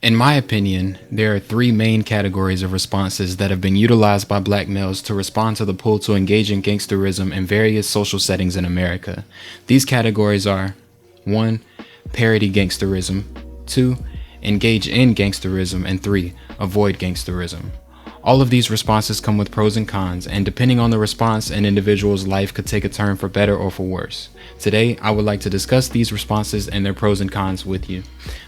In my opinion, there are three main categories of responses that have been utilized by black males to respond to the pull to engage in gangsterism in various social settings in America. These categories are 1. Parody gangsterism, 2. Engage in gangsterism, and 3. Avoid gangsterism. All of these responses come with pros and cons, and depending on the response, an individual's life could take a turn for better or for worse. Today, I would like to discuss these responses and their pros and cons with you.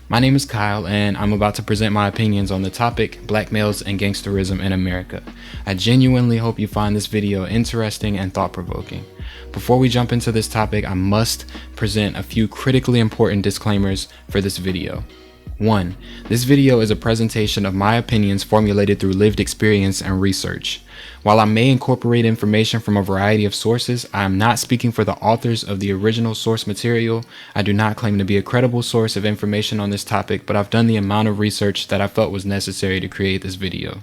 My name is Kyle, and I'm about to present my opinions on the topic, Black Males and Gangsterism in America. I genuinely hope you find this video interesting and thought-provoking. Before we jump into this topic, I must present a few critically important disclaimers for this video. 1. This video is a presentation of my opinions formulated through lived experience and research. While I may incorporate information from a variety of sources, I am not speaking for the authors of the original source material. I do not claim to be a credible source of information on this topic, but I've done the amount of research that I felt was necessary to create this video.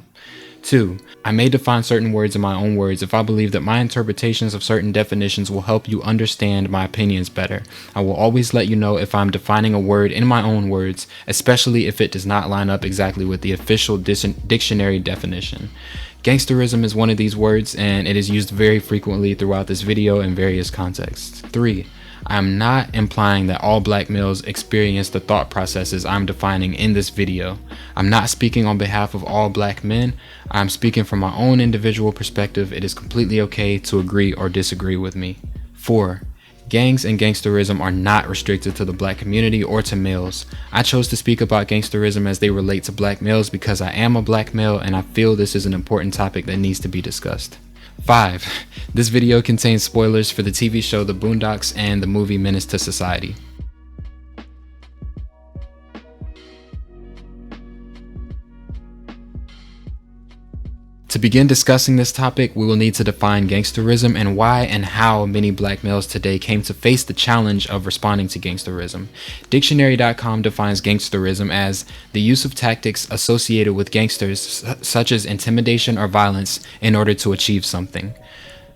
2. I may define certain words in my own words if I believe that my interpretations of certain definitions will help you understand my opinions better. I will always let you know if I'm defining a word in my own words, especially if it does not line up exactly with the official dictionary definition. Gangsterism is one of these words, and it is used very frequently throughout this video in various contexts. 3. I am not implying that all black males experience the thought processes I'm defining in this video. I'm not speaking on behalf of all black men. I'm speaking from my own individual perspective. It is completely okay to agree or disagree with me. 4. Gangs and gangsterism are not restricted to the black community or to males. I chose to speak about gangsterism as they relate to black males because I am a black male and I feel this is an important topic that needs to be discussed. 5. This video contains spoilers for the TV show The Boondocks and the movie Menace to Society. To begin discussing this topic, we will need to define gangsterism and why and how many black males today came to face the challenge of responding to gangsterism. Dictionary.com defines gangsterism as the use of tactics associated with gangsters such as intimidation or violence in order to achieve something.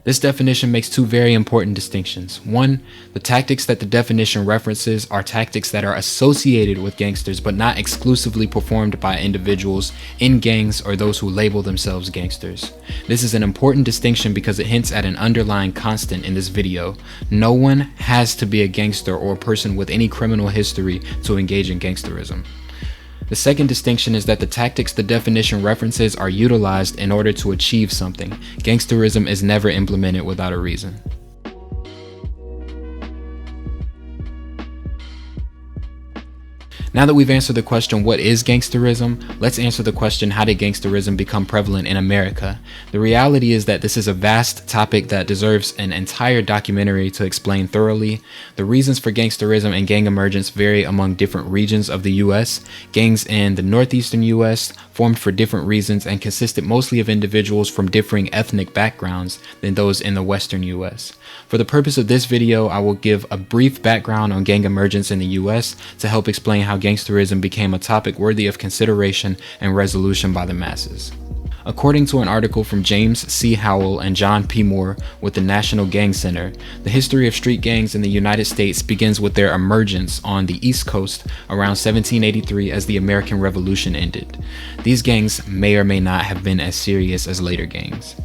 This definition makes two very important distinctions. 1. The tactics that the definition references are tactics that are associated with gangsters but not exclusively performed by individuals in gangs or those who label themselves gangsters. This is an important distinction because it hints at an underlying constant in this video. No one has to be a gangster or a person with any criminal history to engage in gangsterism. The second distinction is that the tactics the definition references are utilized in order to achieve something. Gangsterism is never implemented without a reason. Now that we've answered the question, what is gangsterism? Let's answer the question, how did gangsterism become prevalent in America? The reality is that this is a vast topic that deserves an entire documentary to explain thoroughly. The reasons for gangsterism and gang emergence vary among different regions of the US. Gangs in the northeastern US formed for different reasons and consisted mostly of individuals from differing ethnic backgrounds than those in the western US. For the purpose of this video, I will give a brief background on gang emergence in the US to help explain how gangsterism became a topic worthy of consideration and resolution by the masses. According to an article from James C. Howell and John P. Moore with the National Gang Center, the history of street gangs in the United States begins with their emergence on the East Coast around 1783 as the American Revolution ended. These gangs may or may not have been as serious as later gangs.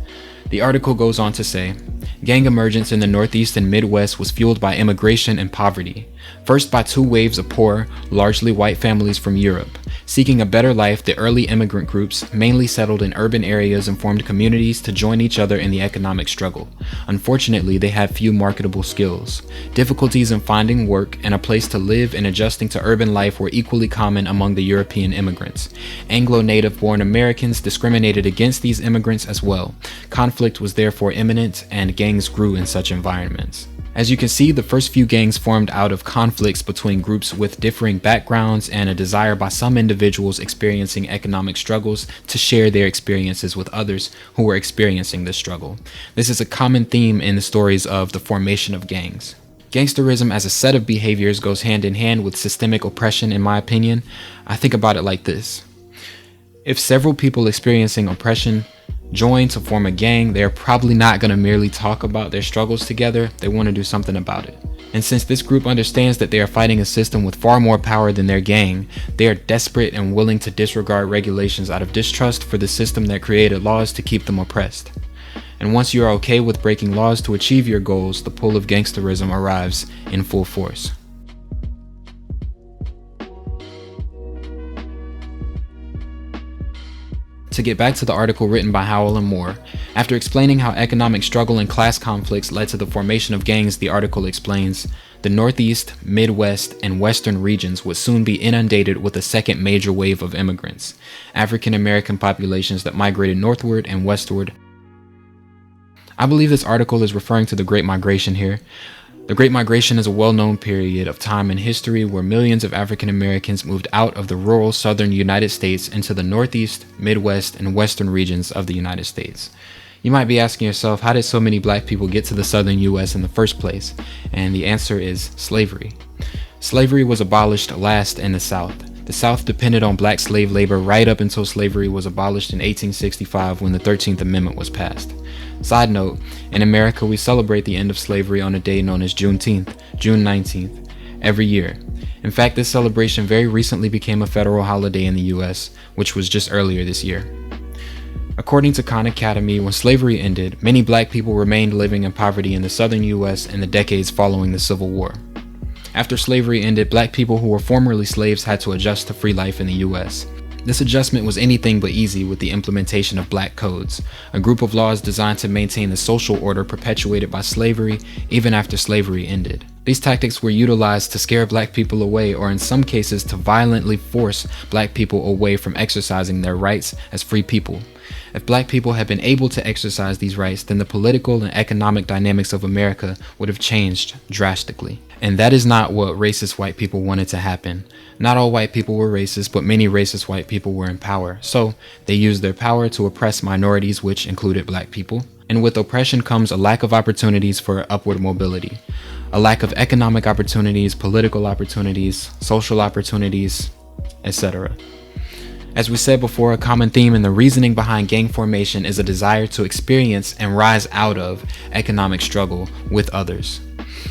The article goes on to say, gang emergence in the Northeast and Midwest was fueled by immigration and poverty. First by two waves of poor, largely white families from Europe. Seeking a better life, the early immigrant groups mainly settled in urban areas and formed communities to join each other in the economic struggle. Unfortunately, they had few marketable skills. Difficulties in finding work and a place to live and adjusting to urban life were equally common among the European immigrants. Anglo-native born Americans discriminated against these immigrants as well. Conflict was therefore imminent, and gangs grew in such environments. As you can see, the first few gangs formed out of conflicts between groups with differing backgrounds and a desire by some individuals experiencing economic struggles to share their experiences with others who were experiencing this struggle. This is a common theme in the stories of the formation of gangs. Gangsterism as a set of behaviors goes hand in hand with systemic oppression, in my opinion. I think about it like this. If several people experiencing oppression join to form a gang, they're probably not going to merely talk about their struggles together. They want to do something about it. And since this group understands that they are fighting a system with far more power than their gang, they are desperate and willing to disregard regulations out of distrust for the system that created laws to keep them oppressed. And once you are okay with breaking laws to achieve your goals, the pull of gangsterism arrives in full force. To get back to the article written by Howell and Moore, after explaining how economic struggle and class conflicts led to the formation of gangs, the article explains, the Northeast, Midwest, and Western regions would soon be inundated with a second major wave of immigrants, African American populations that migrated northward and westward. I believe this article is referring to the Great Migration here. The Great Migration is a well-known period of time in history where millions of African Americans moved out of the rural southern United States into the Northeast, Midwest, and Western regions of the United States. You might be asking yourself, how did so many black people get to the southern US in the first place? And the answer is slavery. Slavery was abolished last in the South. The South depended on black slave labor right up until slavery was abolished in 1865 when the 13th Amendment was passed. Side note, in America we celebrate the end of slavery on a day known as Juneteenth, June 19th, every year. In fact, this celebration very recently became a federal holiday in the US, which was just earlier this year. According to Khan Academy, when slavery ended, many black people remained living in poverty in the southern US in the decades following the Civil War. After slavery ended, black people who were formerly slaves had to adjust to free life in the US. This adjustment was anything but easy with the implementation of black codes, a group of laws designed to maintain the social order perpetuated by slavery even after slavery ended. These tactics were utilized to scare black people away, or in some cases to violently force black people away from exercising their rights as free people. If black people had been able to exercise these rights, then the political and economic dynamics of America would have changed drastically. And that is not what racist white people wanted to happen. Not all white people were racist, but many racist white people were in power. So they used their power to oppress minorities, which included black people. And with oppression comes a lack of opportunities for upward mobility. A lack of economic opportunities, political opportunities, social opportunities, etc. As we said before, a common theme in the reasoning behind gang formation is a desire to experience and rise out of economic struggle with others.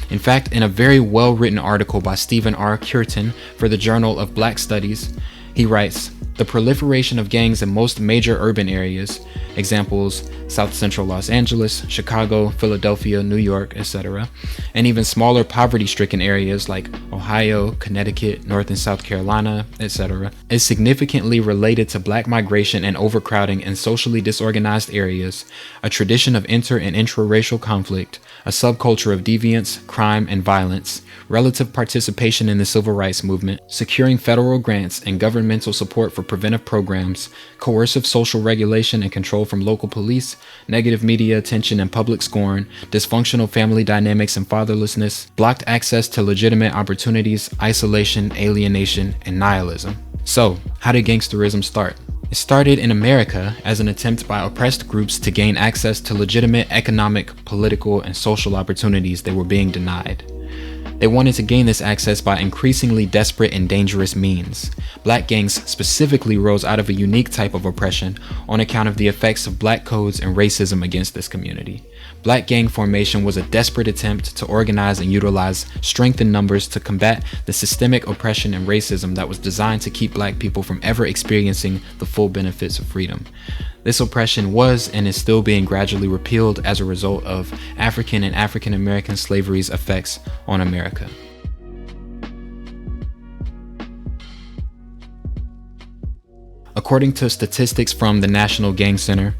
In fact, in a very well-written article by Stephen R. Curtin for the Journal of Black Studies, he writes, "The proliferation of gangs in most major urban areas, examples South Central Los Angeles, Chicago, Philadelphia, New York, etc., and even smaller poverty-stricken areas like Ohio, Connecticut, North and South Carolina, etc., is significantly related to black migration and overcrowding in socially disorganized areas, a tradition of inter- and intra-racial conflict, a subculture of deviance, crime, and violence, relative participation in the civil rights movement, securing federal grants and governmental support for preventive programs, coercive social regulation and control from local police, negative media attention and public scorn, dysfunctional family dynamics and fatherlessness, blocked access to legitimate opportunities, isolation, alienation, and nihilism." So, how did gangsterism start? It started in America as an attempt by oppressed groups to gain access to legitimate economic, political, and social opportunities they were being denied. They wanted to gain this access by increasingly desperate and dangerous means. Black gangs specifically rose out of a unique type of oppression on account of the effects of black codes and racism against this community. Black gang formation was a desperate attempt to organize and utilize strength in numbers to combat the systemic oppression and racism that was designed to keep black people from ever experiencing the full benefits of freedom. This oppression was and is still being gradually repealed as a result of African and African American slavery's effects on America. According to statistics from the National Gang Center,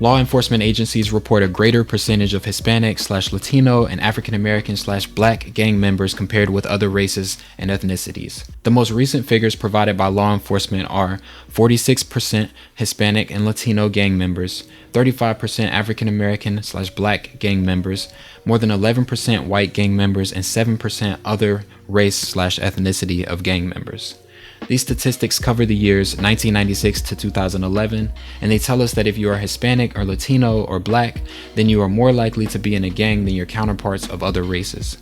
law enforcement agencies report a greater percentage of Hispanic/Latino and African American/Black gang members compared with other races and ethnicities. The most recent figures provided by law enforcement are 46% Hispanic and Latino gang members, 35% African American/Black gang members, more than 11% white gang members, and 7% other race/ethnicity of gang members. These statistics cover the years 1996 to 2011, and they tell us that if you are Hispanic or Latino or Black, then you are more likely to be in a gang than your counterparts of other races.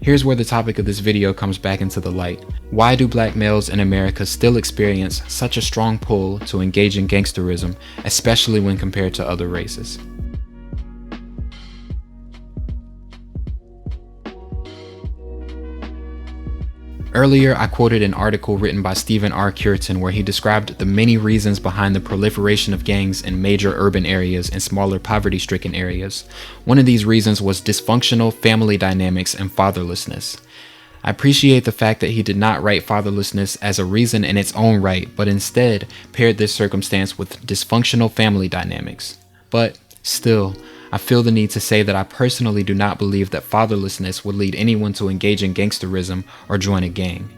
Here's where the topic of this video comes back into the light. Why do black males in America still experience such a strong pull to engage in gangsterism, especially when compared to other races? Earlier, I quoted an article written by Stephen R. Curtin where he described the many reasons behind the proliferation of gangs in major urban areas and smaller poverty-stricken areas. One of these reasons was dysfunctional family dynamics and fatherlessness. I appreciate the fact that he did not write fatherlessness as a reason in its own right, but instead paired this circumstance with dysfunctional family dynamics. But still, I feel the need to say that I personally do not believe that fatherlessness would lead anyone to engage in gangsterism or join a gang.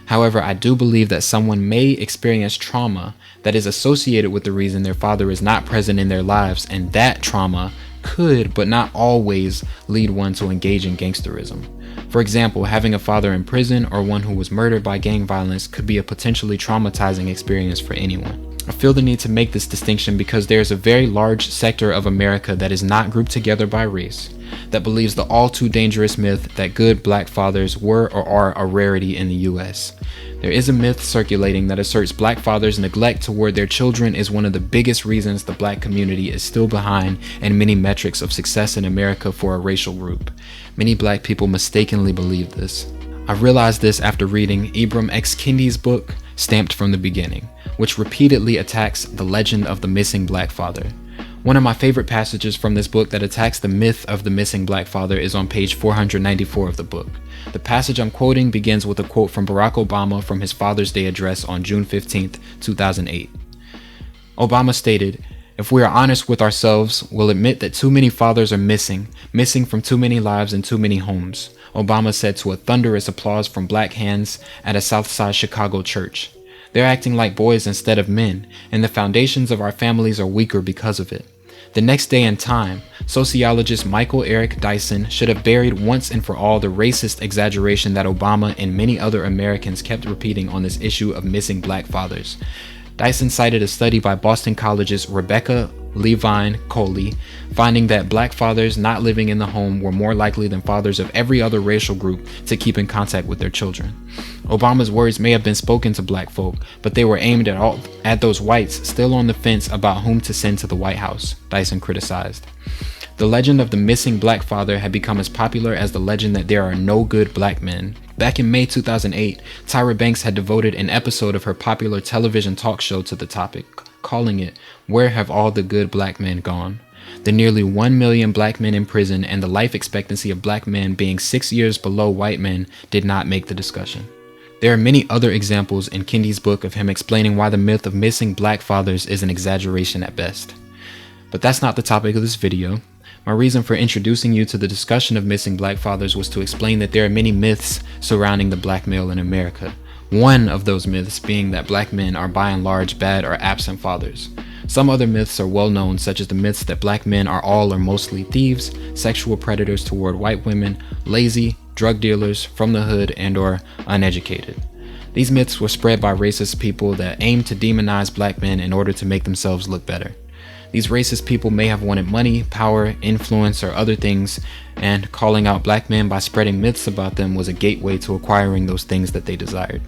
However, I do believe that someone may experience trauma that is associated with the reason their father is not present in their lives, and that trauma could, but not always, lead one to engage in gangsterism. For example, having a father in prison or one who was murdered by gang violence could be a potentially traumatizing experience for anyone. I feel the need to make this distinction because there is a very large sector of America that is not grouped together by race, that believes the all too dangerous myth that good black fathers were or are a rarity in the US. There is a myth circulating that asserts black fathers' neglect toward their children is one of the biggest reasons the black community is still behind in many metrics of success in America for a racial group. Many black people mistakenly believe this. I realized this after reading Ibram X. Kendi's book, Stamped from the Beginning, which repeatedly attacks the legend of the missing black father. One of my favorite passages from this book that attacks the myth of the missing black father is on page 494 of the book. The passage I'm quoting begins with a quote from Barack Obama from his Father's Day address on June 15, 2008. Obama stated, "If we are honest with ourselves, we'll admit that too many fathers are missing from too many lives and too many homes," Obama said to a thunderous applause from black hands at a Southside Chicago church. "They're acting like boys instead of men, and the foundations of our families are weaker because of it." The next day in Time, sociologist Michael Eric Dyson should have buried once and for all the racist exaggeration that Obama and many other Americans kept repeating on this issue of missing black fathers. Dyson cited a study by Boston College's Rebecca Levine Coley, finding that black fathers not living in the home were more likely than fathers of every other racial group to keep in contact with their children. Obama's words may have been spoken to black folk, but they were aimed at those whites still on the fence about whom to send to the White House, Dyson criticized. The legend of the missing black father had become as popular as the legend that there are no good black men. Back in May 2008, Tyra Banks had devoted an episode of her popular television talk show to the topic, calling it, "Where Have All the Good Black Men Gone?" The nearly 1 million black men in prison and the life expectancy of black men being 6 years below white men did not make the discussion. There are many other examples in Kendi's book of him explaining why the myth of missing black fathers is an exaggeration at best. But that's not the topic of this video. My reason for introducing you to the discussion of missing black fathers was to explain that there are many myths surrounding the black male in America. One of those myths being that black men are by and large bad or absent fathers. Some other myths are well known, such as the myths that black men are all or mostly thieves, sexual predators toward white women, lazy, drug dealers, from the hood, and or uneducated. These myths were spread by racist people that aimed to demonize black men in order to make themselves look better. These racist people may have wanted money, power, influence, or other things, and calling out black men by spreading myths about them was a gateway to acquiring those things that they desired.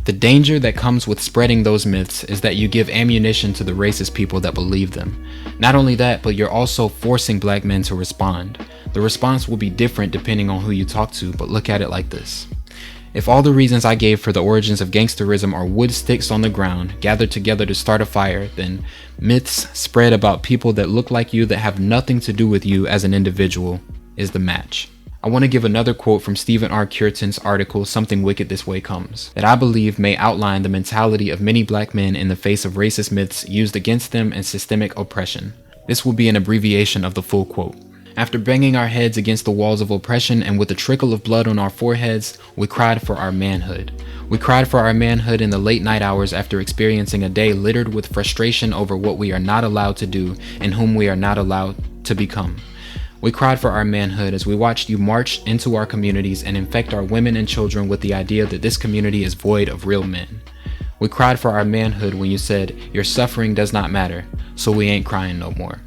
The danger that comes with spreading those myths is that you give ammunition to the racist people that believe them. Not only that, but you're also forcing black men to respond. The response will be different depending on who you talk to, but look at it like this. If all the reasons I gave for the origins of gangsterism are wood sticks on the ground, gathered together to start a fire, then myths spread about people that look like you that have nothing to do with you as an individual is the match. I want to give another quote from Stephen R. Curtin's article, Something Wicked This Way Comes, that I believe may outline the mentality of many black men in the face of racist myths used against them and systemic oppression. This will be an abbreviation of the full quote. After banging our heads against the walls of oppression and with a trickle of blood on our foreheads, we cried for our manhood. We cried for our manhood in the late night hours after experiencing a day littered with frustration over what we are not allowed to do and whom we are not allowed to become. We cried for our manhood as we watched you march into our communities and infect our women and children with the idea that this community is void of real men. We cried for our manhood when you said, "Your suffering does not matter, so we ain't crying no more."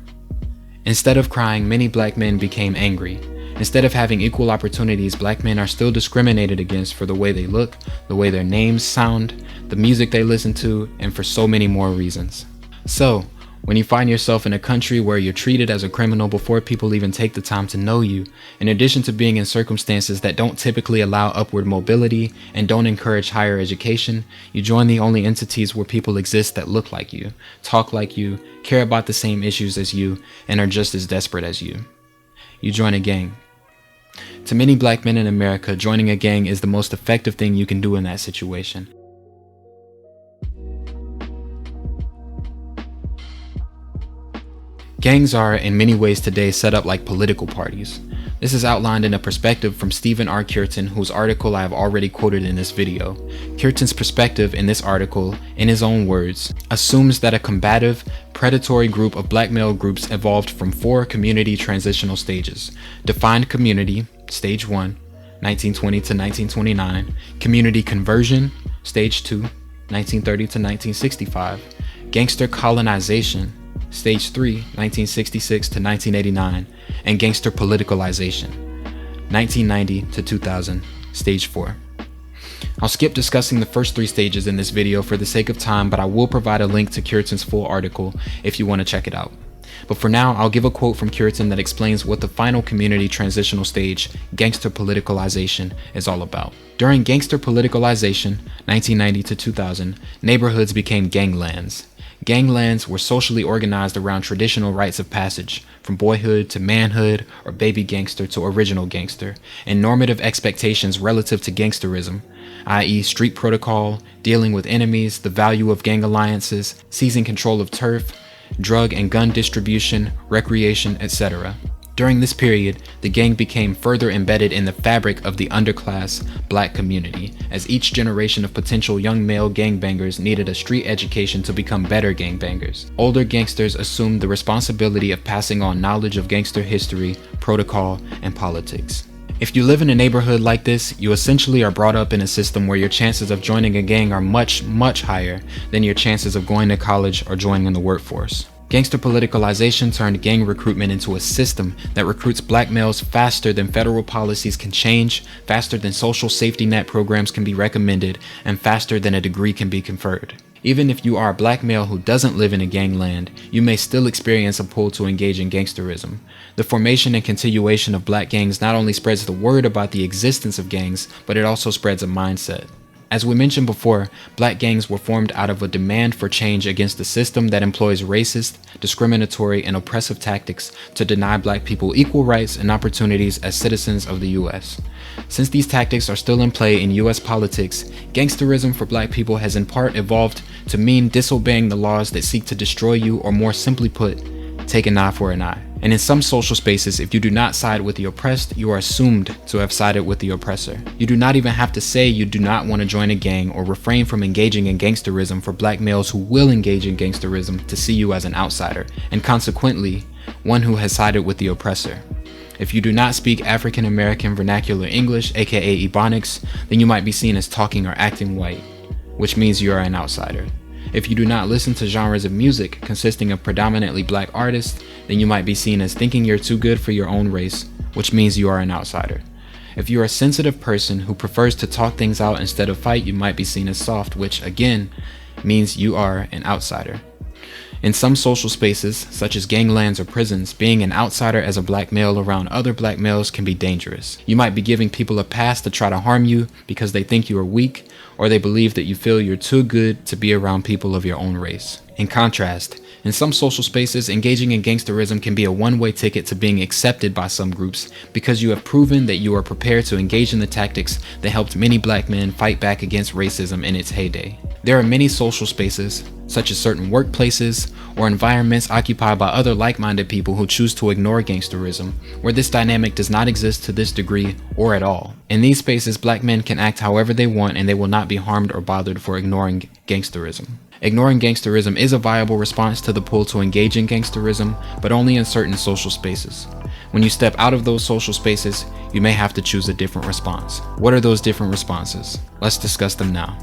Instead of crying, many black men became angry. Instead of having equal opportunities, black men are still discriminated against for the way they look, the way their names sound, the music they listen to, and for so many more reasons. So, When you find yourself in a country where you're treated as a criminal before people even take the time to know you, in addition to being in circumstances that don't typically allow upward mobility and don't encourage higher education, you join the only entities where people exist that look like you, talk like you, care about the same issues as you, and are just as desperate as you. You join a gang. To many black men in America, joining a gang is the most effective thing you can do in that situation. Gangs are, in many ways today, set up like political parties. This is outlined in a perspective from Stephen R. Curtin, whose article I have already quoted in this video. Curtin's perspective in this article, in his own words, assumes that a combative, predatory group of black male groups evolved from 4 community transitional stages. Defined community, stage 1, 1920 to 1929. Community conversion, stage 2, 1930 to 1965. Gangster colonization, Stage 3, 1966 to 1989, and Gangster Politicalization, 1990 to 2000, Stage 4. I'll skip discussing the first 3 stages in this video for the sake of time, but I will provide a link to Curtin's full article if you want to check it out. But for now, I'll give a quote from Curtin that explains what the final community transitional stage, Gangster Politicalization, is all about. During Gangster Politicalization, 1990 to 2000, neighborhoods became ganglands. Ganglands were socially organized around traditional rites of passage, from boyhood to manhood or baby gangster to original gangster, and normative expectations relative to gangsterism, i.e. street protocol, dealing with enemies, the value of gang alliances, seizing control of turf, drug and gun distribution, recreation, etc. During this period, the gang became further embedded in the fabric of the underclass black community, as each generation of potential young male gangbangers needed a street education to become better gangbangers. Older gangsters assumed the responsibility of passing on knowledge of gangster history, protocol, and politics. If you live in a neighborhood like this, you essentially are brought up in a system where your chances of joining a gang are much, much higher than your chances of going to college or joining the workforce. Gangster politicalization turned gang recruitment into a system that recruits black males faster than federal policies can change, faster than social safety net programs can be recommended, and faster than a degree can be conferred. Even if you are a black male who doesn't live in a gangland, you may still experience a pull to engage in gangsterism. The formation and continuation of black gangs not only spreads the word about the existence of gangs, but it also spreads a mindset. As we mentioned before, black gangs were formed out of a demand for change against a system that employs racist, discriminatory, and oppressive tactics to deny black people equal rights and opportunities as citizens of the US. Since these tactics are still in play in US politics, gangsterism for black people has in part evolved to mean disobeying the laws that seek to destroy you, or more simply put, take an eye for an eye. And in some social spaces, if you do not side with the oppressed, you are assumed to have sided with the oppressor. You do not even have to say you do not want to join a gang or refrain from engaging in gangsterism for black males who will engage in gangsterism to see you as an outsider, and consequently, one who has sided with the oppressor. If you do not speak African American vernacular English, aka Ebonics, then you might be seen as talking or acting white, which means you are an outsider. If you do not listen to genres of music consisting of predominantly black artists, then you might be seen as thinking you're too good for your own race, which means you are an outsider. If you're a sensitive person who prefers to talk things out instead of fight, you might be seen as soft, which again means you are an outsider. In some social spaces, such as ganglands or prisons, being an outsider as a black male around other black males can be dangerous. You might be giving people a pass to try to harm you because they think you are weak, or they believe that you feel you're too good to be around people of your own race. In contrast, in some social spaces, engaging in gangsterism can be a one-way ticket to being accepted by some groups because you have proven that you are prepared to engage in the tactics that helped many black men fight back against racism in its heyday. There are many social spaces, such as certain workplaces or environments occupied by other like-minded people who choose to ignore gangsterism, where this dynamic does not exist to this degree or at all. In these spaces, black men can act however they want and they will not be harmed or bothered for ignoring gangsterism. Ignoring gangsterism is a viable response to the pull to engage in gangsterism, but only in certain social spaces. When you step out of those social spaces, you may have to choose a different response. What are those different responses? Let's discuss them now.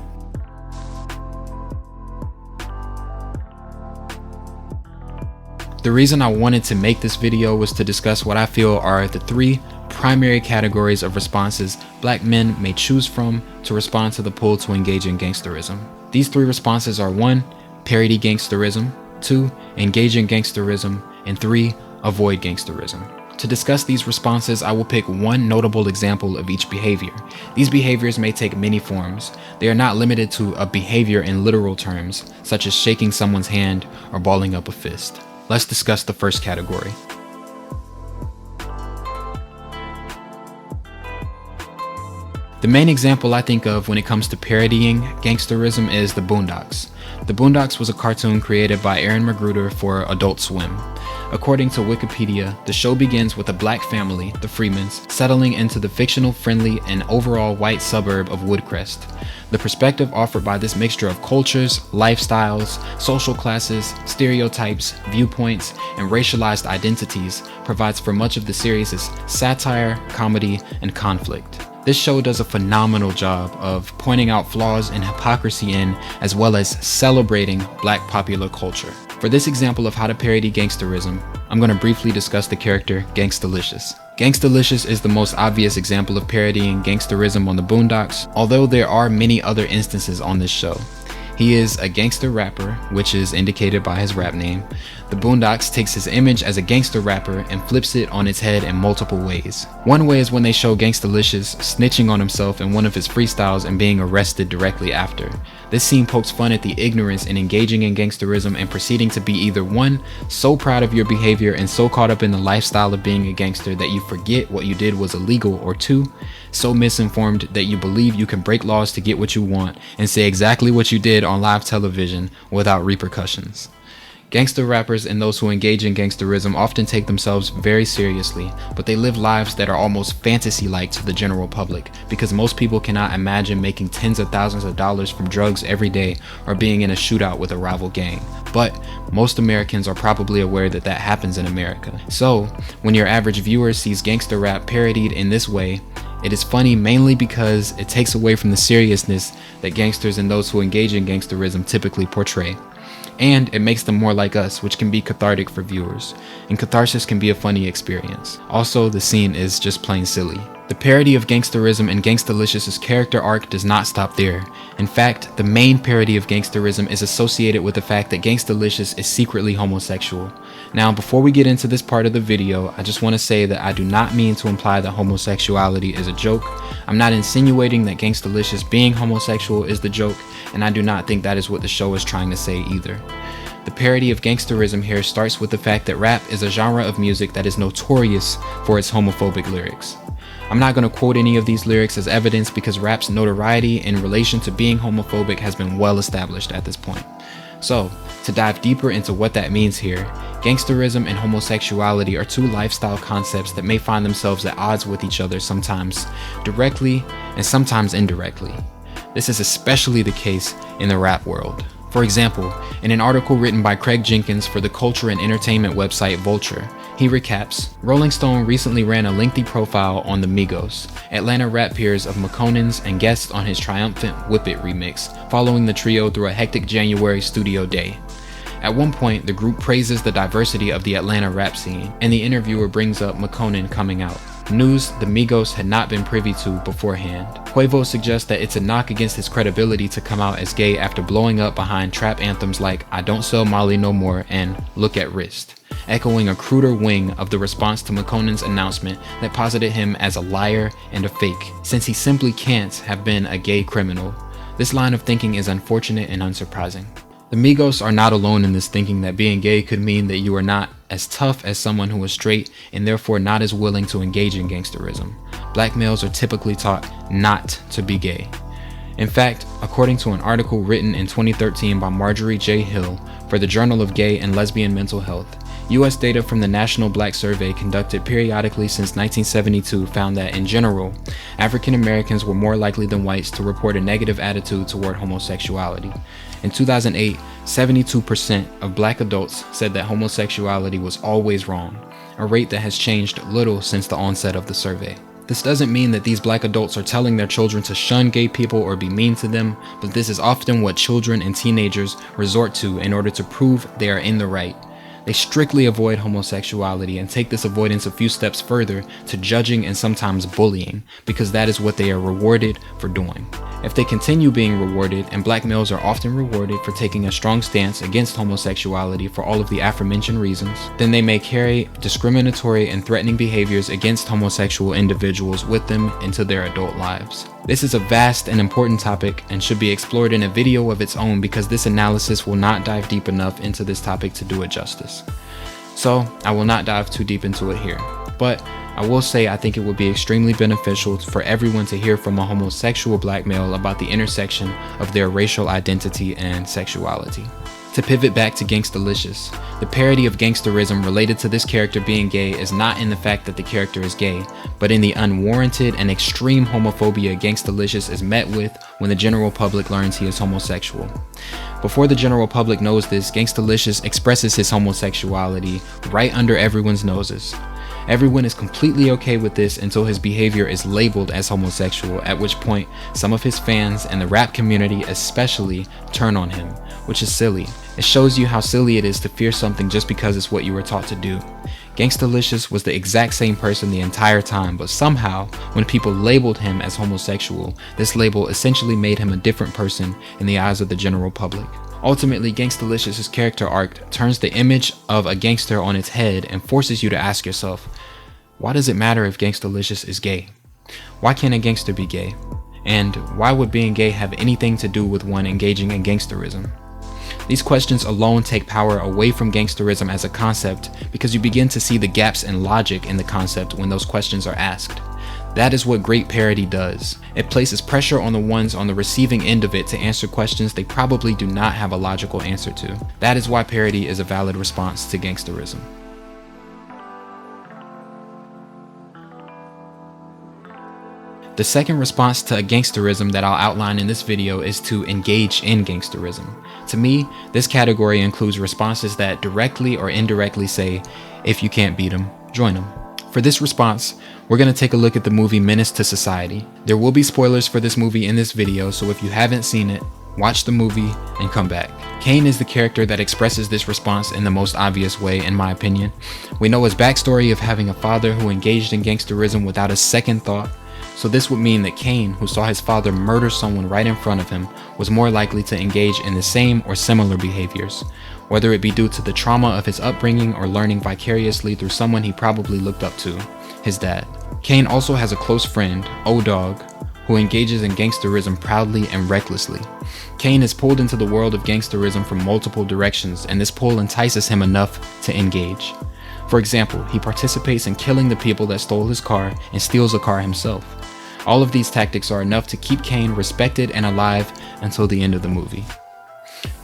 The reason I wanted to make this video was to discuss what I feel are the 3 primary categories of responses black men may choose from to respond to the pull to engage in gangsterism. These 3 responses are 1. Parody gangsterism, 2. engage in gangsterism, and 3, avoid gangsterism. To discuss these responses, I will pick one notable example of each behavior. These behaviors may take many forms. They are not limited to a behavior in literal terms, such as shaking someone's hand or balling up a fist. Let's discuss the first category. The main example I think of when it comes to parodying gangsterism is the Boondocks. The Boondocks was a cartoon created by Aaron Magruder for Adult Swim. According to Wikipedia, the show begins with a black family, the Freemans, settling into the fictional, friendly, and overall white suburb of Woodcrest. The perspective offered by this mixture of cultures, lifestyles, social classes, stereotypes, viewpoints, and racialized identities provides for much of the series' satire, comedy, and conflict. This show does a phenomenal job of pointing out flaws and hypocrisy in, as well as celebrating black popular culture. For this example of how to parody gangsterism, I'm going to briefly discuss the character Gangstalicious. Gangstalicious is the most obvious example of parodying gangsterism on the Boondocks, although there are many other instances on this show. He is a gangster rapper, which is indicated by his rap name. The Boondocks takes his image as a gangster rapper and flips it on its head in multiple ways. One way is when they show Gangstalicious snitching on himself in one of his freestyles and being arrested directly after. This scene pokes fun at the ignorance in engaging in gangsterism and proceeding to be either 1, so proud of your behavior and so caught up in the lifestyle of being a gangster that you forget what you did was illegal, or 2, so misinformed that you believe you can break laws to get what you want and say exactly what you did on live television without repercussions. Gangster rappers and those who engage in gangsterism often take themselves very seriously, but they live lives that are almost fantasy-like to the general public, because most people cannot imagine making tens of thousands of dollars from drugs every day or being in a shootout with a rival gang. But most Americans are probably aware that that happens in America. So, when your average viewer sees gangster rap parodied in this way, it is funny mainly because it takes away from the seriousness that gangsters and those who engage in gangsterism typically portray. And it makes them more like us, which can be cathartic for viewers. And catharsis can be a funny experience. Also, the scene is just plain silly. The parody of gangsterism and Gangstalicious's character arc does not stop there. In fact, the main parody of gangsterism is associated with the fact that Gangstalicious is secretly homosexual. Now, before we get into this part of the video, I just want to say that I do not mean to imply that homosexuality is a joke. I'm not insinuating that Gangstalicious being homosexual is the joke, and I do not think that is what the show is trying to say either. The parody of gangsterism here starts with the fact that rap is a genre of music that is notorious for its homophobic lyrics. I'm not going to quote any of these lyrics as evidence because rap's notoriety in relation to being homophobic has been well established at this point. So, to dive deeper into what that means here, gangsterism and homosexuality are 2 lifestyle concepts that may find themselves at odds with each other sometimes directly and sometimes indirectly. This is especially the case in the rap world. For example, in an article written by Craig Jenkins for the culture and entertainment website Vulture, he recaps, Rolling Stone recently ran a lengthy profile on the Migos, Atlanta rap peers of McConaughey's and guests on his triumphant Whip It remix, following the trio through a hectic January studio day. At one point, the group praises the diversity of the Atlanta rap scene, and the interviewer brings up McConaughey coming out. News the Migos had not been privy to beforehand. Quavo suggests that it's a knock against his credibility to come out as gay after blowing up behind trap anthems like I Don't Sell Molly No More and Look at Wrist, echoing a cruder wing of the response to McConaughey's announcement that posited him as a liar and a fake, since he simply can't have been a gay criminal. This line of thinking is unfortunate and unsurprising. The Migos are not alone in this thinking that being gay could mean that you are not as tough as someone who is straight and therefore not as willing to engage in gangsterism. Black males are typically taught not to be gay. In fact, according to an article written in 2013 by Marjorie J. Hill for the Journal of Gay and Lesbian Mental Health, U.S. data from the National Black Survey conducted periodically since 1972 found that, in general, African Americans were more likely than whites to report a negative attitude toward homosexuality. In 2008, 72% of black adults said that homosexuality was always wrong, a rate that has changed little since the onset of the survey. This doesn't mean that these black adults are telling their children to shun gay people or be mean to them, but this is often what children and teenagers resort to in order to prove they are in the right. They strictly avoid homosexuality and take this avoidance a few steps further to judging and sometimes bullying, because that is what they are rewarded for doing. If they continue being rewarded, and black males are often rewarded for taking a strong stance against homosexuality for all of the aforementioned reasons, then they may carry discriminatory and threatening behaviors against homosexual individuals with them into their adult lives. This is a vast and important topic and should be explored in a video of its own, because this analysis will not dive deep enough into this topic to do it justice. So I will not dive too deep into it here, but I will say I think it would be extremely beneficial for everyone to hear from a homosexual black male about the intersection of their racial identity and sexuality. To pivot back to Gangsterlicious, the parody of gangsterism related to this character being gay is not in the fact that the character is gay, but in the unwarranted and extreme homophobia Gangsterlicious is met with when the general public learns he is homosexual. Before the general public knows this, Gangsterlicious expresses his homosexuality right under everyone's noses. Everyone is completely okay with this until his behavior is labeled as homosexual, at which point some of his fans and the rap community especially turn on him, which is silly. It shows you how silly it is to fear something just because it's what you were taught to do. Gangsterlicious was the exact same person the entire time, but somehow, when people labeled him as homosexual, this label essentially made him a different person in the eyes of the general public. Ultimately, Gangsterlicious's character arc turns the image of a gangster on its head and forces you to ask yourself, why does it matter if Gangsterlicious is gay? Why can't a gangster be gay? And why would being gay have anything to do with one engaging in gangsterism? These questions alone take power away from gangsterism as a concept, because you begin to see the gaps in logic in the concept when those questions are asked. That is what great parody does. It places pressure on the ones on the receiving end of it to answer questions they probably do not have a logical answer to. That is why parody is a valid response to gangsterism. The second response to gangsterism that I'll outline in this video is to engage in gangsterism. To me, this category includes responses that directly or indirectly say, if you can't beat them, join them. For this response, we're going to take a look at the movie Menace to Society. There will be spoilers for this movie in this video, so if you haven't seen it, watch the movie and come back. Kane is the character that expresses this response in the most obvious way, in my opinion. We know his backstory of having a father who engaged in gangsterism without a second thought. So this would mean that Kane, who saw his father murder someone right in front of him, was more likely to engage in the same or similar behaviors, whether it be due to the trauma of his upbringing or learning vicariously through someone he probably looked up to, his dad. Kane also has a close friend, O-Dog, who engages in gangsterism proudly and recklessly. Kane is pulled into the world of gangsterism from multiple directions, and this pull entices him enough to engage. For example, he participates in killing the people that stole his car and steals a car himself. All of these tactics are enough to keep Kane respected and alive until the end of the movie.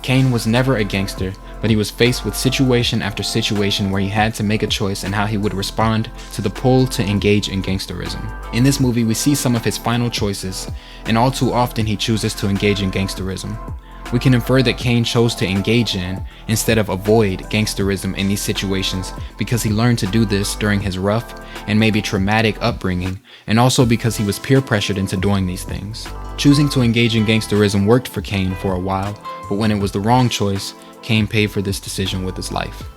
Kane was never a gangster, but he was faced with situation after situation where he had to make a choice in how he would respond to the pull to engage in gangsterism. In this movie, we see some of his final choices, and all too often he chooses to engage in gangsterism. We can infer that Kane chose to engage in, instead of avoid, gangsterism in these situations because he learned to do this during his rough and maybe traumatic upbringing, and also because he was peer pressured into doing these things. Choosing to engage in gangsterism worked for Kane for a while, but when it was the wrong choice, Kane paid for this decision with his life.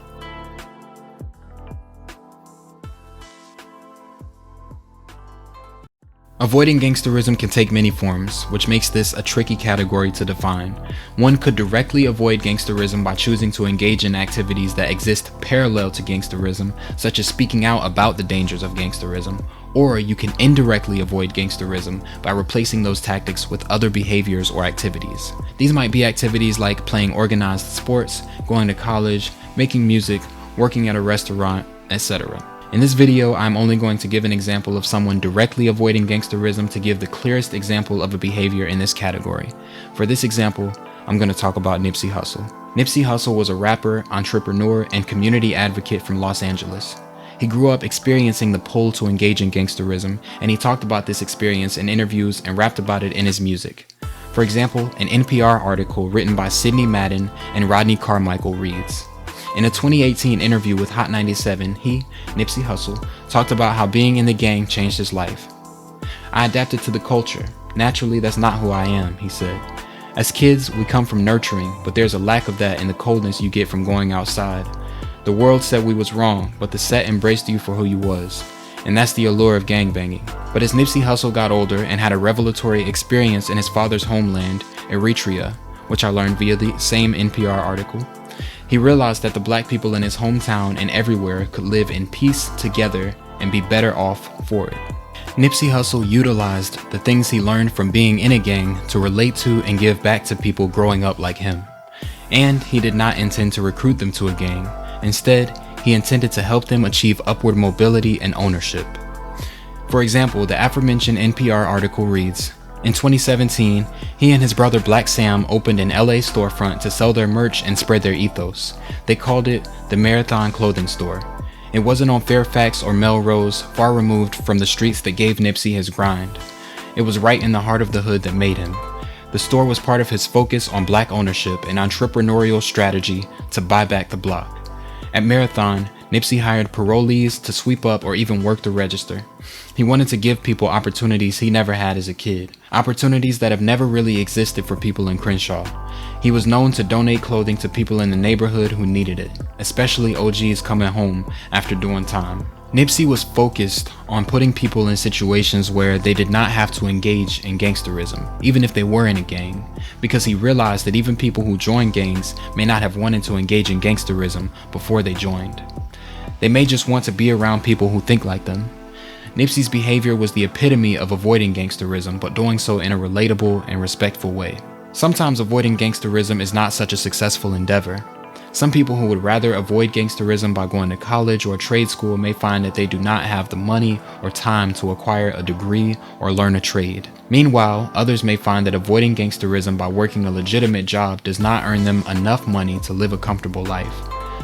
Avoiding gangsterism can take many forms, which makes this a tricky category to define. One could directly avoid gangsterism by choosing to engage in activities that exist parallel to gangsterism, such as speaking out about the dangers of gangsterism, or you can indirectly avoid gangsterism by replacing those tactics with other behaviors or activities. These might be activities like playing organized sports, going to college, making music, working at a restaurant, etc. In this video, I'm only going to give an example of someone directly avoiding gangsterism to give the clearest example of a behavior in this category. For this example, I'm going to talk about Nipsey Hussle. Nipsey Hussle was a rapper, entrepreneur, and community advocate from Los Angeles. He grew up experiencing the pull to engage in gangsterism, and he talked about this experience in interviews and rapped about it in his music. For example, an NPR article written by Sidney Madden and Rodney Carmichael reads, in a 2018 interview with Hot 97, he, Nipsey Hussle, talked about how being in the gang changed his life. I adapted to the culture. Naturally, that's not who I am, he said. As kids, we come from nurturing, but there's a lack of that in the coldness you get from going outside. The world said we was wrong, but the set embraced you for who you was. And that's the allure of gangbanging. But as Nipsey Hussle got older and had a revelatory experience in his father's homeland, Eritrea, which I learned via the same NPR article, he realized that the black people in his hometown and everywhere could live in peace together and be better off for it. Nipsey Hussle utilized the things he learned from being in a gang to relate to and give back to people growing up like him. And he did not intend to recruit them to a gang. Instead, he intended to help them achieve upward mobility and ownership. For example, the aforementioned NPR article reads, in 2017, he and his brother Black Sam opened an LA storefront to sell their merch and spread their ethos. They called it the Marathon Clothing Store. It wasn't on Fairfax or Melrose, far removed from the streets that gave Nipsey his grind. It was right in the heart of the hood that made him. The store was part of his focus on black ownership and entrepreneurial strategy to buy back the block. At Marathon, Nipsey hired parolees to sweep up or even work the register. He wanted to give people opportunities he never had as a kid, opportunities that have never really existed for people in Crenshaw. He was known to donate clothing to people in the neighborhood who needed it, especially OGs coming home after doing time. Nipsey was focused on putting people in situations where they did not have to engage in gangsterism, even if they were in a gang, because he realized that even people who joined gangs may not have wanted to engage in gangsterism before they joined. They may just want to be around people who think like them. Nipsey's behavior was the epitome of avoiding gangsterism, but doing so in a relatable and respectful way. Sometimes avoiding gangsterism is not such a successful endeavor. Some people who would rather avoid gangsterism by going to college or trade school may find that they do not have the money or time to acquire a degree or learn a trade. Meanwhile, others may find that avoiding gangsterism by working a legitimate job does not earn them enough money to live a comfortable life.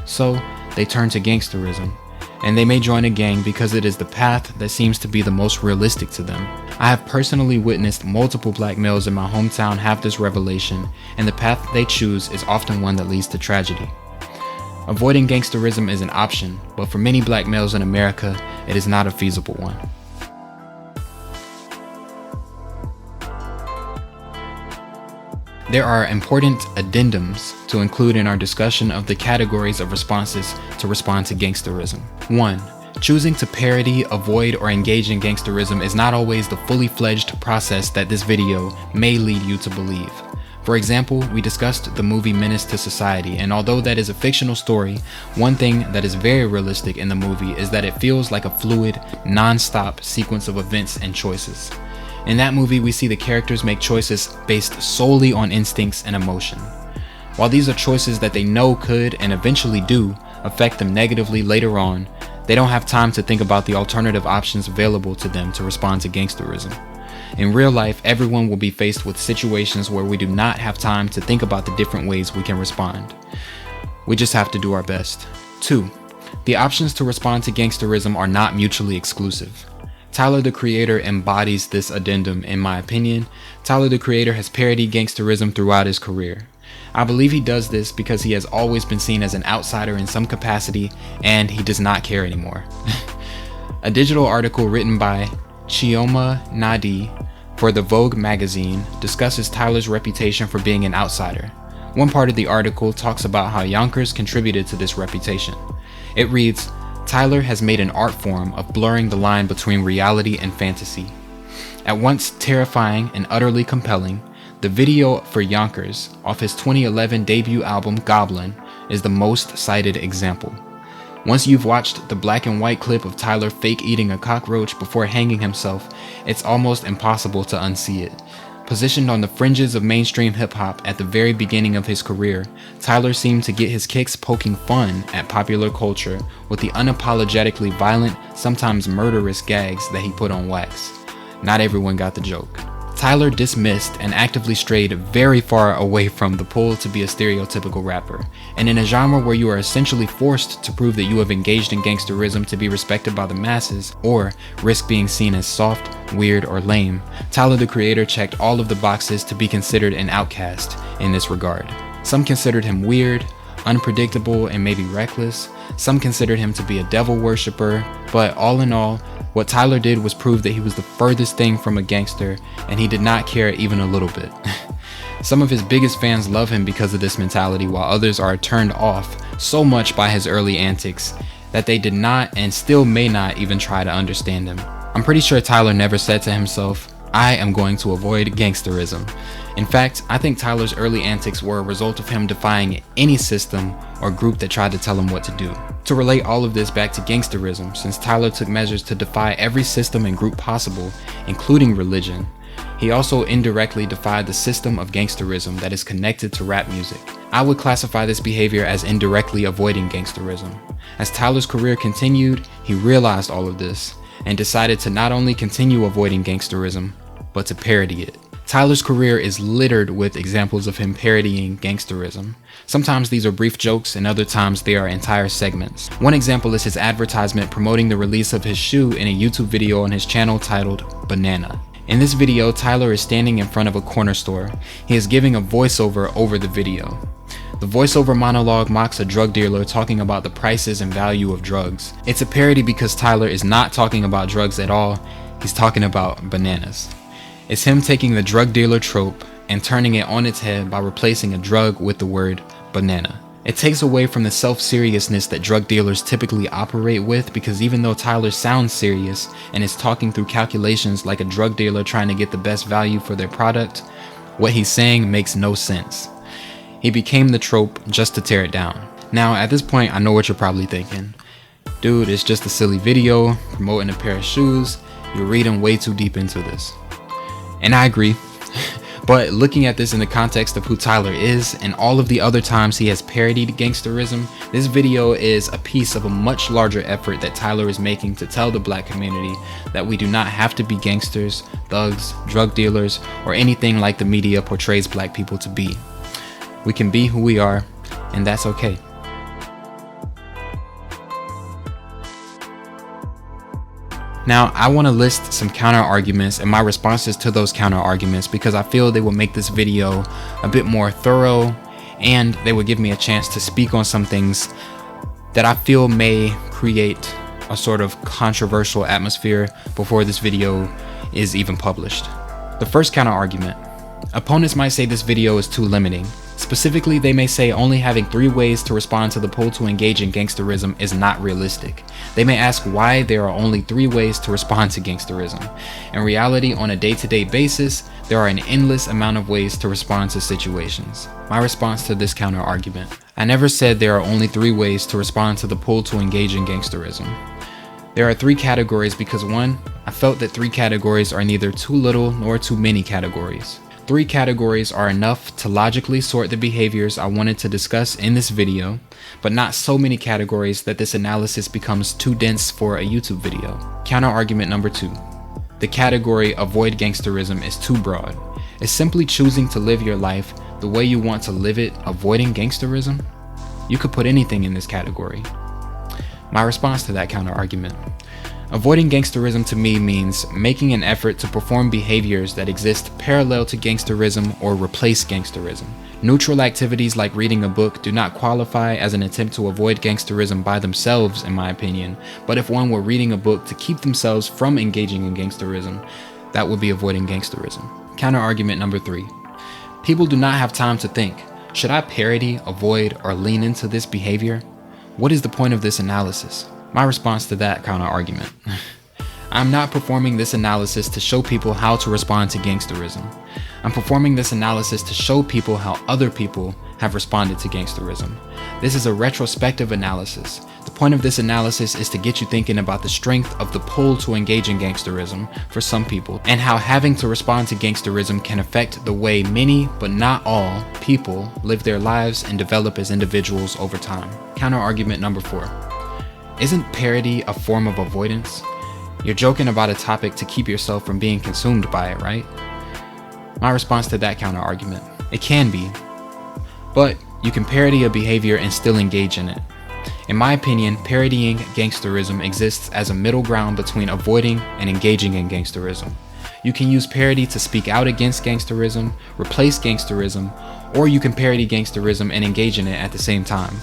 So, they turn to gangsterism, and they may join a gang because it is the path that seems to be the most realistic to them. I have personally witnessed multiple black males in my hometown have this revelation, and the path they choose is often one that leads to tragedy. Avoiding gangsterism is an option, but for many black males in America, it is not a feasible one. There are important addendums to include in our discussion of the categories of responses to respond to gangsterism. 1. Choosing to parody, avoid, or engage in gangsterism is not always the fully fledged process that this video may lead you to believe. For example, we discussed the movie Menace to Society, and although that is a fictional story, one thing that is very realistic in the movie is that it feels like a fluid, non-stop sequence of events and choices. In that movie, we see the characters make choices based solely on instincts and emotion. While these are choices that they know could, and eventually do, affect them negatively later on, they don't have time to think about the alternative options available to them to respond to gangsterism. In real life, everyone will be faced with situations where we do not have time to think about the different ways we can respond. We just have to do our best. 2. The options to respond to gangsterism are not mutually exclusive. Tyler the Creator embodies this addendum in my opinion. Tyler the Creator has parodied gangsterism throughout his career. I believe he does this because he has always been seen as an outsider in some capacity, and he does not care anymore. A digital article written by Chioma Nadi for the Vogue magazine discusses Tyler's reputation for being an outsider. One part of the article talks about how Yonkers contributed to this reputation. It reads, Tyler has made an art form of blurring the line between reality and fantasy. At once terrifying and utterly compelling, the video for Yonkers, off his 2011 debut album Goblin, is the most cited example. Once you've watched the black and white clip of Tyler fake eating a cockroach before hanging himself, it's almost impossible to unsee it. Positioned on the fringes of mainstream hip-hop at the very beginning of his career, Tyler seemed to get his kicks poking fun at popular culture with the unapologetically violent, sometimes murderous gags that he put on wax. Not everyone got the joke. Tyler dismissed and actively strayed very far away from the pull to be a stereotypical rapper, and in a genre where you are essentially forced to prove that you have engaged in gangsterism to be respected by the masses, or risk being seen as soft, weird, or lame, Tyler the Creator checked all of the boxes to be considered an outcast in this regard. Some considered him weird, unpredictable, and maybe reckless. Some considered him to be a devil worshiper, but all in all, what Tyler did was prove that he was the furthest thing from a gangster, and he did not care even a little bit. Some of his biggest fans love him because of this mentality, while others are turned off so much by his early antics that they did not and still may not even try to understand him. I'm pretty sure Tyler never said to himself, "I am going to avoid gangsterism." In fact, I think Tyler's early antics were a result of him defying any system or group that tried to tell him what to do. To relate all of this back to gangsterism, since Tyler took measures to defy every system and group possible, including religion, he also indirectly defied the system of gangsterism that is connected to rap music. I would classify this behavior as indirectly avoiding gangsterism. As Tyler's career continued, he realized all of this and decided to not only continue avoiding gangsterism, but to parody it. Tyler's career is littered with examples of him parodying gangsterism. Sometimes these are brief jokes and other times they are entire segments. One example is his advertisement promoting the release of his shoe in a YouTube video on his channel titled Banana. In this video, Tyler is standing in front of a corner store. He is giving a voiceover over the video. The voiceover monologue mocks a drug dealer talking about the prices and value of drugs. It's a parody because Tyler is not talking about drugs at all, he's talking about bananas. It's him taking the drug dealer trope and turning it on its head by replacing a drug with the word banana. It takes away from the self-seriousness that drug dealers typically operate with, because even though Tyler sounds serious and is talking through calculations like a drug dealer trying to get the best value for their product, what he's saying makes no sense. He became the trope just to tear it down. Now at this point, I know what you're probably thinking. Dude, it's just a silly video promoting a pair of shoes. You're reading way too deep into this. And I agree, but looking at this in the context of who Tyler is and all of the other times he has parodied gangsterism, this video is a piece of a much larger effort that Tyler is making to tell the black community that we do not have to be gangsters, thugs, drug dealers, or anything like the media portrays black people to be. We can be who we are, and that's okay. Now, I want to list some counter arguments and my responses to those counter arguments because I feel they will make this video a bit more thorough and they will give me a chance to speak on some things that I feel may create a sort of controversial atmosphere before this video is even published. The first counter argument. Opponents might say this video is too limiting. Specifically, they may say only having 3 ways to respond to the pull to engage in gangsterism is not realistic. They may ask why there are only 3 ways to respond to gangsterism. In reality, on a day-to-day basis, there are an endless amount of ways to respond to situations. My response to this counter argument. I never said there are only 3 ways to respond to the pull to engage in gangsterism. There are 3 categories because 1, I felt that 3 categories are neither too little nor too many categories. 3 categories are enough to logically sort the behaviors I wanted to discuss in this video, but not so many categories that this analysis becomes too dense for a YouTube video. Counter argument number 2. The category avoid gangsterism is too broad. Is simply choosing to live your life the way you want to live it avoiding gangsterism? You could put anything in this category. My response to that counter argument. Avoiding gangsterism to me means making an effort to perform behaviors that exist parallel to gangsterism or replace gangsterism. Neutral activities like reading a book do not qualify as an attempt to avoid gangsterism by themselves, in my opinion, but if one were reading a book to keep themselves from engaging in gangsterism, that would be avoiding gangsterism. Counter argument number 3. People do not have time to think. Should I parody, avoid, or lean into this behavior? What is the point of this analysis? My response to that counter argument. I'm not performing this analysis to show people how to respond to gangsterism. I'm performing this analysis to show people how other people have responded to gangsterism. This is a retrospective analysis. The point of this analysis is to get you thinking about the strength of the pull to engage in gangsterism for some people, and how having to respond to gangsterism can affect the way many, but not all, people live their lives and develop as individuals over time. Counter argument number 4. Isn't parody a form of avoidance? You're joking about a topic to keep yourself from being consumed by it, right? My response to that counter argument. It can be, but you can parody a behavior and still engage in it. In my opinion, parodying gangsterism exists as a middle ground between avoiding and engaging in gangsterism. You can use parody to speak out against gangsterism, replace gangsterism, or you can parody gangsterism and engage in it at the same time.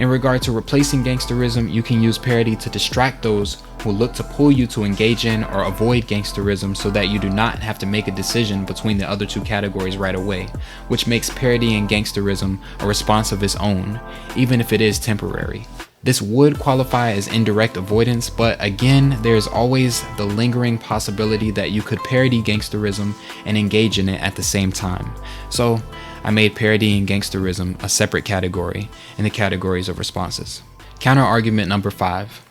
In regard to replacing gangsterism, you can use parody to distract those who look to pull you to engage in or avoid gangsterism so that you do not have to make a decision between the other two categories right away, which makes parodying gangsterism a response of its own, even if it is temporary. This would qualify as indirect avoidance, but again, there is always the lingering possibility that you could parody gangsterism and engage in it at the same time. So I made parodying gangsterism a separate category in the categories of responses. Counterargument number 5.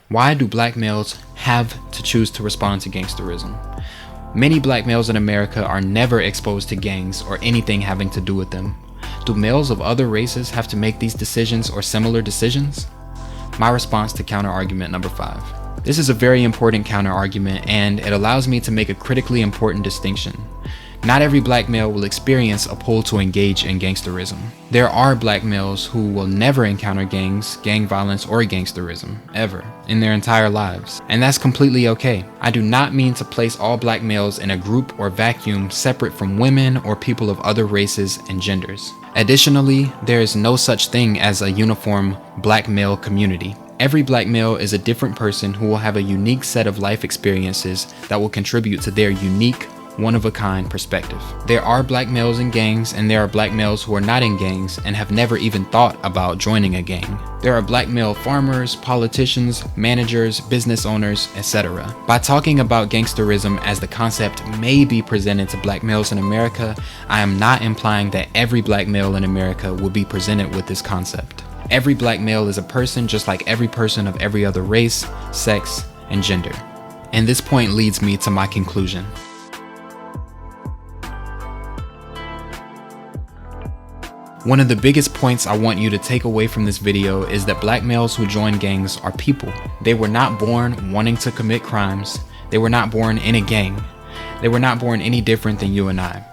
Why do black males have to choose to respond to gangsterism? Many black males in America are never exposed to gangs or anything having to do with them. Do males of other races have to make these decisions or similar decisions? My response to counterargument number 5. This is a very important counterargument, and it allows me to make a critically important distinction. Not every black male will experience a pull to engage in gangsterism. There are black males who will never encounter gangs, gang violence, or gangsterism, ever, in their entire lives. And that's completely okay. I do not mean to place all black males in a group or vacuum separate from women or people of other races and genders. Additionally, there is no such thing as a uniform black male community. Every black male is a different person who will have a unique set of life experiences that will contribute to their unique, one-of-a-kind perspective. There are black males in gangs, and there are black males who are not in gangs and have never even thought about joining a gang. There are black male farmers, politicians, managers, business owners, etc. By talking about gangsterism as the concept may be presented to black males in America, I am not implying that every black male in America will be presented with this concept. Every black male is a person just like every person of every other race, sex, and gender. And this point leads me to my conclusion. One of the biggest points I want you to take away from this video is that black males who join gangs are people. They were not born wanting to commit crimes. They were not born in a gang. They were not born any different than you and I.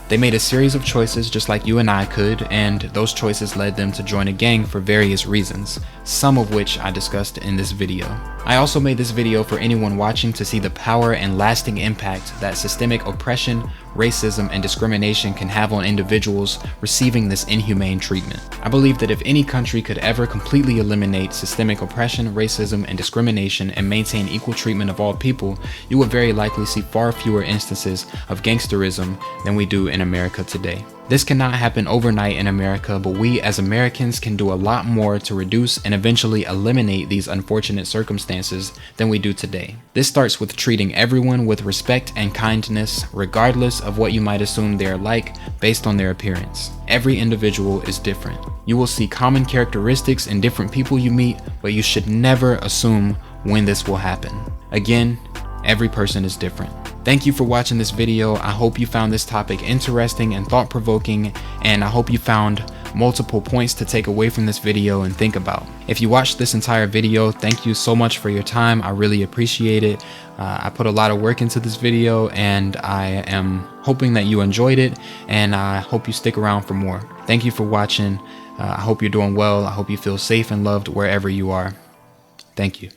They made a series of choices just like you and I could, and those choices led them to join a gang for various reasons, some of which I discussed in this video. I also made this video for anyone watching to see the power and lasting impact that systemic oppression, racism, and discrimination can have on individuals receiving this inhumane treatment. I believe that if any country could ever completely eliminate systemic oppression, racism, and discrimination and maintain equal treatment of all people, you would very likely see far fewer instances of gangsterism than we do in America today. This cannot happen overnight in America, but we as Americans can do a lot more to reduce and eventually eliminate these unfortunate circumstances than we do today. This starts with treating everyone with respect and kindness, regardless of what you might assume they are like based on their appearance. Every individual is different. You will see common characteristics in different people you meet, but you should never assume when this will happen. Again, every person is different. Thank you for watching this video. I hope you found this topic interesting and thought-provoking, and I hope you found multiple points to take away from this video and think about. If you watched this entire video, thank you so much for your time. I really appreciate it. I put a lot of work into this video, and I am hoping that you enjoyed it, and I hope you stick around for more. Thank you for watching. I hope you're doing well. I hope you feel safe and loved wherever you are. Thank you.